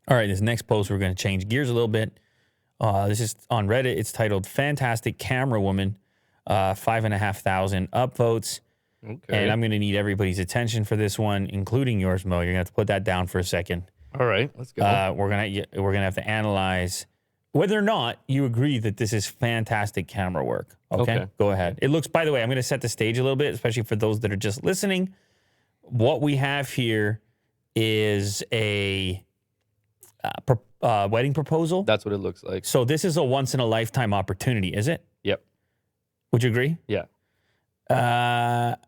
All right, this next post, we're going to change gears a little bit. This is on Reddit. It's titled Fantastic Camerawoman, 5,500 upvotes. Okay. And I'm going to need everybody's attention for this one, including yours, Mo. You're going to have to put that down for a second. All right, let's go. We're gonna have to analyze whether or not you agree that this is fantastic camera work. Okay? Go ahead. It looks, by the way, I'm going to set the stage a little bit, especially for those that are just listening. What we have here is a wedding proposal. That's what it looks like. So this is a once-in-a-lifetime opportunity, is it? Yep. Would you agree? Yeah.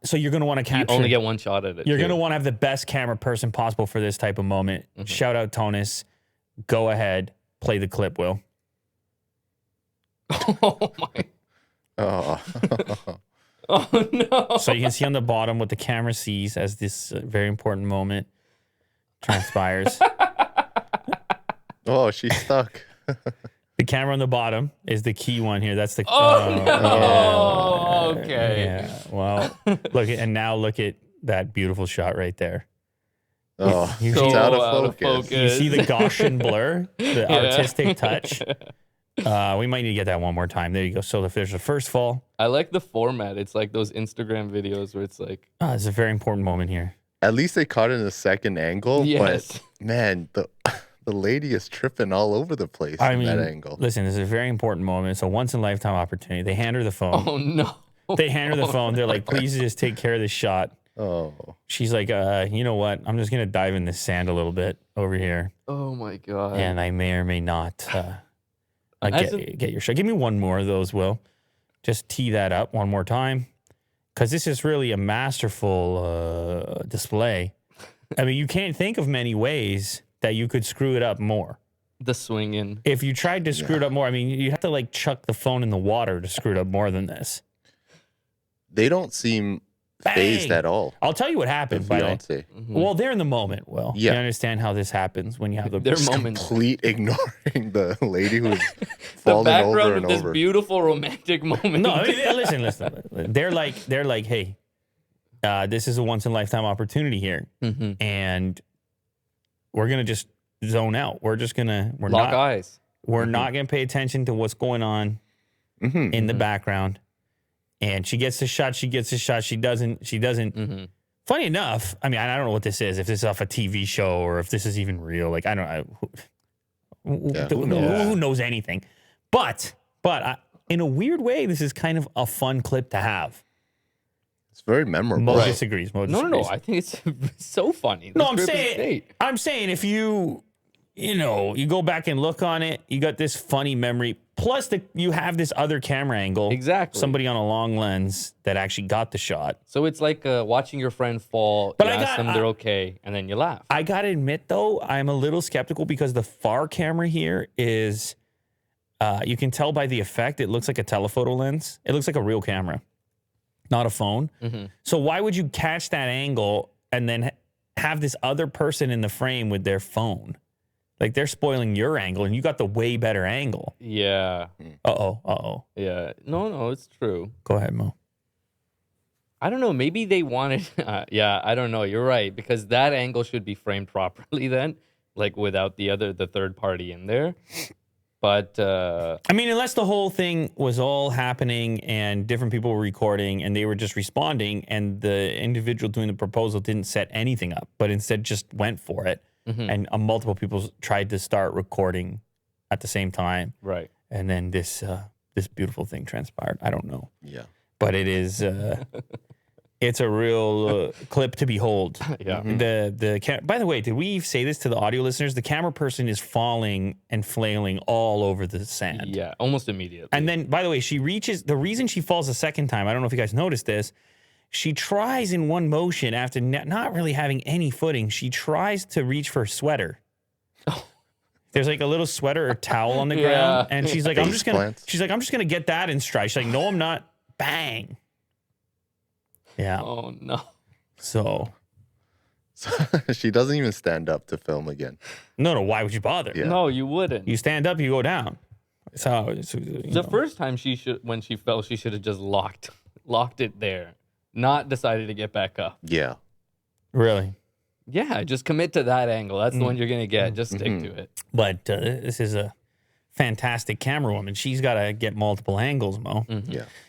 So you're going to want to capture... You only get one shot at it. You're going to want to have the best camera person possible for this type of moment. Shout out, Tonus. Go ahead. Play the clip, Will. Oh, my... Oh. Oh, no. So you can see on the bottom what the camera sees as this very important moment transpires. Oh, she's stuck. The camera on the bottom is the key one here. That's the... Oh, no. Okay. Yeah. Well, and now look at that beautiful shot right there. Oh, You it's see- out Out of of focus. You see the Gaussian blur, the Yeah. artistic touch. We might need to get that one more time. There you go. So if there's a first fall, I like the format. It's like those Instagram videos where it's like... it's a very important moment here. At least they caught it in a second angle. Yes. But man, the lady is tripping all over the place I in mean, that angle. listen, this is a very important moment. It's a once-in-a-lifetime opportunity. They hand her the phone. Oh, no. They hand her the phone. They're like, please just take care of this shot. Oh, She's like, you know what? I'm just going to dive in the sand a little bit over here. Oh, my God. And I may or may not As get your shot. Give me one more of those, Will. Just tee that up one more time. Because this is really a masterful display. I mean, you can't think of many ways that you could screw it up more. The swinging. If you tried to screw it up more, I mean, you have to like chuck the phone in the water to screw it up more than this. they don't seem phased Bang! at all. I'll tell you what The happened, by the way. fiance. Well, they're in the moment, Will. Yeah. You understand how this happens when you have the... Their Just moment. complete ignoring the lady who's The falling over background and of this over. beautiful romantic moment. No, I mean, listen. They're like, hey, this is a once in a lifetime opportunity here, and we're gonna just zone out. We're Lock eyes. We're not gonna pay attention to what's going on in the background. And she gets the shot. She doesn't. Funny enough, I mean, I don't know what this is. If this is off a TV show or if this is even real, like I don't know. Who knows anything? But in a weird way, this is kind of a fun clip to have. It's very memorable. Mo disagrees. Mo No. disagrees. I think it's so funny. No, This clip is great. I'm saying if you go back and look on it, you got this funny memory. Plus, you have this other camera angle. Exactly. Somebody on a long lens that actually got the shot. So it's like watching your friend fall. But You I ask them they're okay, and then you laugh. I got to admit, though, I'm a little skeptical because the far camera here is, you can tell by the effect, it looks like a telephoto lens. It looks like a real camera, not a phone. So why would you catch that angle and then have this other person in the frame with their phone? Like, they're spoiling your angle, and you got the way better angle. Yeah. Yeah. No, it's true. Go ahead, Mo. I don't know. Maybe they wanted. Yeah, I don't know. You're right, because that angle should be framed properly then, like without the third party in there. But I mean, unless the whole thing was all happening and different people were recording and they were just responding, and the individual doing the proposal didn't set anything up, but instead just went for it. And multiple people tried to start recording at the same time. right. And then this beautiful thing transpired. I don't know. Yeah. But it is, it's a real clip to behold. Yeah. By the way, did we say this to the audio listeners? The camera person is falling and flailing all over the sand. Yeah, almost immediately. And then, by the way, the reason she falls a second time, I don't know if you guys noticed this, she tries in one motion after not really having any footing. She tries to reach for a sweater. There's like a little sweater or towel on the ground, and she's like, I'm just gonna get that in stride. She's like, no, I'm not. Bang. Yeah. Oh no. So She doesn't even stand up to film again. no. Why would you bother? Yeah. No, you wouldn't. You stand up, you go down. So First time when she fell, she should have just locked it there, not decided to get back up. Yeah. really. Yeah, just commit to that angle. That's the one you're gonna get. Just stick to it. But this is a fantastic camera woman. She's got to get multiple angles, Mo. Yeah.